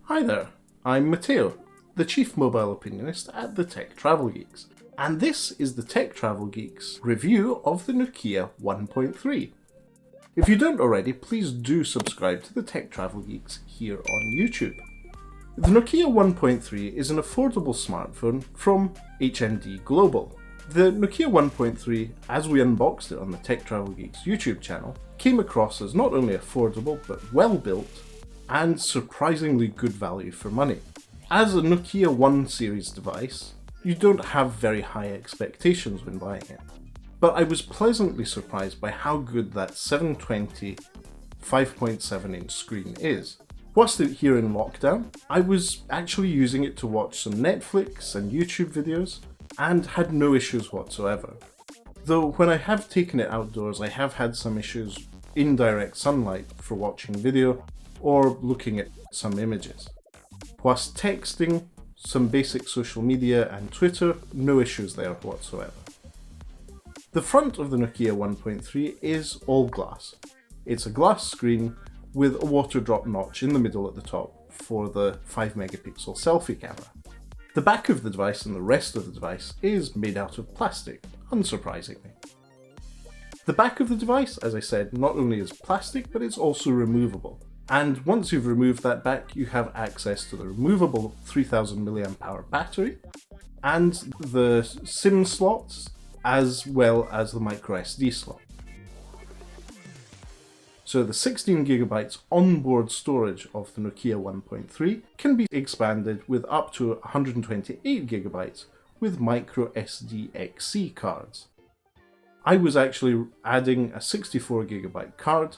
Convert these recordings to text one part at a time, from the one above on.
Hi there, I'm Matteo, the Chief Mobile Opinionist at the Tech Travel Geeks, and this is the Tech Travel Geeks review of the Nokia 1.3. If you don't already, please do subscribe to the Tech Travel Geeks here on YouTube. The Nokia 1.3 is an affordable smartphone from HMD Global. The Nokia 1.3, as we unboxed it on the Tech Travel Geeks YouTube channel, came across as not only affordable but well built and surprisingly good value for money. As a Nokia 1 series device, you don't have very high expectations when buying it. But I was pleasantly surprised by how good that 720 5.7 inch screen is. Whilst here in lockdown, I was actually using it to watch some Netflix and YouTube videos and had no issues whatsoever. Though when I have taken it outdoors, I have had some issues in direct sunlight for watching video or looking at some images. Whilst texting, some basic social media and Twitter, no issues there whatsoever. The front of the Nokia 1.3 is all glass. It's a glass screen with a water drop notch in the middle at the top for the 5 megapixel selfie camera. The back of the device and the rest of the device is made out of plastic, unsurprisingly. The back of the device, as I said, not only is plastic, but it's also removable. And once you've removed that back, you have access to the removable 3000 mAh battery and the SIM slots, as well as the microSD slot. So the 16GB onboard storage of the Nokia 1.3 can be expanded with up to 128GB with microSD XC cards. I was actually adding a 64GB card,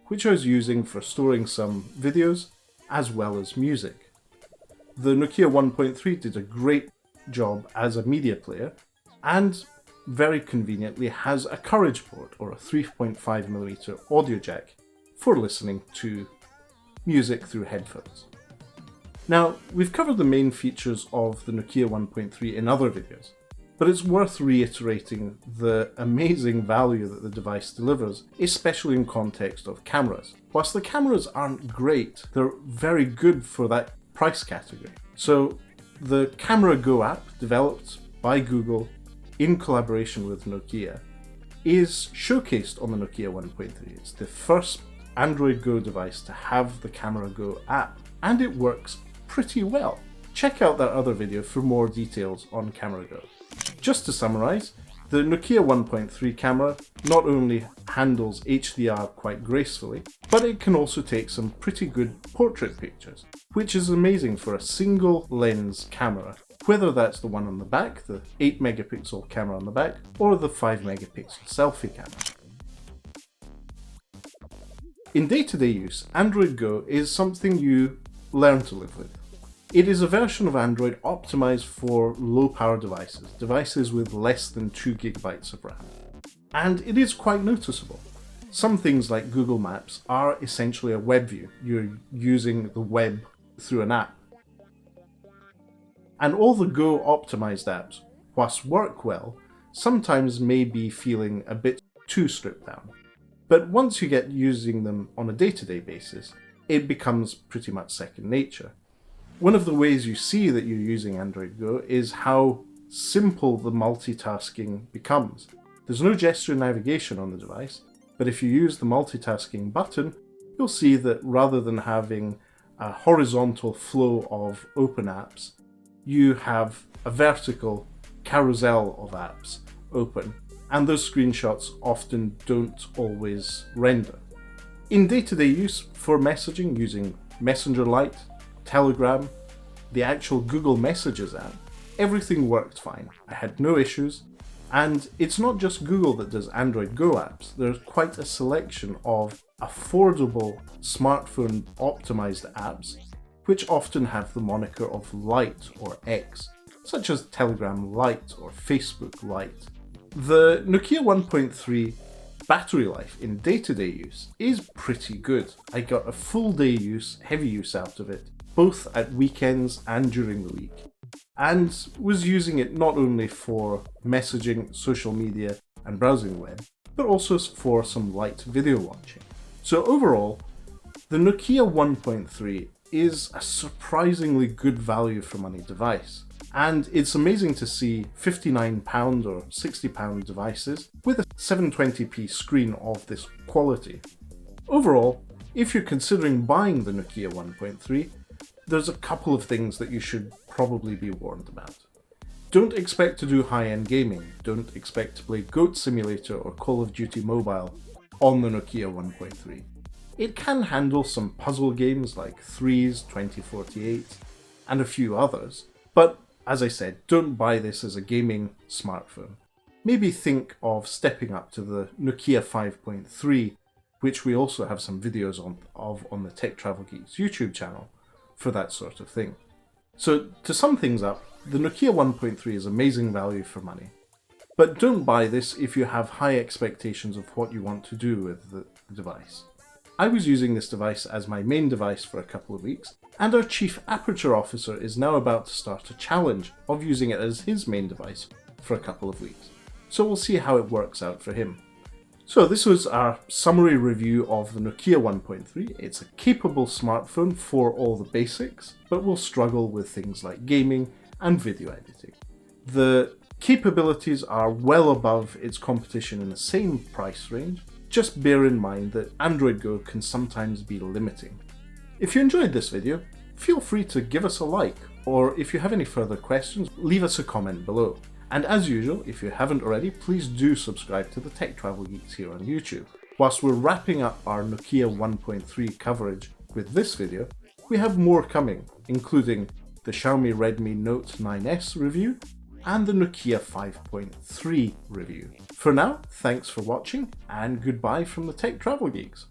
which I was using for storing some videos as well as music. The Nokia 1.3 did a great job as a media player and very conveniently has a Courage port, or a 3.5mm audio jack, for listening to music through headphones. Now, we've covered the main features of the Nokia 1.3 in other videos, but it's worth reiterating the amazing value that the device delivers, especially in context of cameras. Whilst the cameras aren't great, they're very good for that price category. So the Camera Go app, developed by Google in collaboration with Nokia, is showcased on the Nokia 1.3. It's the first Android Go device to have the Camera Go app, and it works pretty well. Check out that other video for more details on Camera Go. Just to summarise, the Nokia 1.3 camera not only handles HDR quite gracefully, but it can also take some pretty good portrait pictures, which is amazing for a single lens camera, whether that's the one on the back, the 8 megapixel camera on the back, or the 5 megapixel selfie camera. In day-to-day use, Android Go is something you learn to live with. It is a version of Android optimized for low-power devices with less than 2GB of RAM. And it is quite noticeable. Some things like Google Maps are essentially a web view. You're using the web through an app. And all the Go optimized apps, whilst work well, sometimes may be feeling a bit too stripped down. But once you get using them on a day-to-day basis, it becomes pretty much second nature. One of the ways you see that you're using Android Go is how simple the multitasking becomes. There's no gesture navigation on the device, but if you use the multitasking button, you'll see that rather than having a horizontal flow of open apps, you have a vertical carousel of apps open, and those screenshots often don't always render. In day-to-day use for messaging, using Messenger Lite, Telegram, the actual Google Messages app, everything worked fine. I had no issues, and it's not just Google that does Android Go apps. There's quite a selection of affordable smartphone optimized apps which often have the moniker of Lite or X, such as Telegram Lite or Facebook Lite. The Nokia 1.3 battery life in day-to-day use is pretty good. I got a full day use, heavy use out of it, both at weekends and during the week, and was using it not only for messaging, social media and browsing the web, but also for some light video watching. So overall, the Nokia 1.3 is a surprisingly good value for money device. And it's amazing to see £59 or £60 devices with a 720p screen of this quality. Overall, if you're considering buying the Nokia 1.3, there's a couple of things that you should probably be warned about. Don't expect to do high-end gaming. Don't expect to play Goat Simulator or Call of Duty Mobile on the Nokia 1.3. It can handle some puzzle games like Threes, 2048, and a few others, but as I said, don't buy this as a gaming smartphone. Maybe think of stepping up to the Nokia 5.3, which we also have some videos on the Tech Travel Geeks YouTube channel for that sort of thing. So to sum things up, the Nokia 1.3 is amazing value for money. But don't buy this if you have high expectations of what you want to do with the device. I was using this device as my main device for a couple of weeks, and our Chief Aperture Officer is now about to start a challenge of using it as his main device for a couple of weeks. So we'll see how it works out for him. So this was our summary review of the Nokia 1.3. It's a capable smartphone for all the basics, but will struggle with things like gaming and video editing. The capabilities are well above its competition in the same price range. Just bear in mind that Android Go can sometimes be limiting. If you enjoyed this video, feel free to give us a like, or if you have any further questions, leave us a comment below. And as usual, if you haven't already, please do subscribe to the Tech Travel Geeks here on YouTube. Whilst we're wrapping up our Nokia 1.3 coverage with this video, we have more coming, including the Xiaomi Redmi Note 9S review and the Nokia 5.3 review. For now, thanks for watching, and goodbye from the Tech Travel Geeks.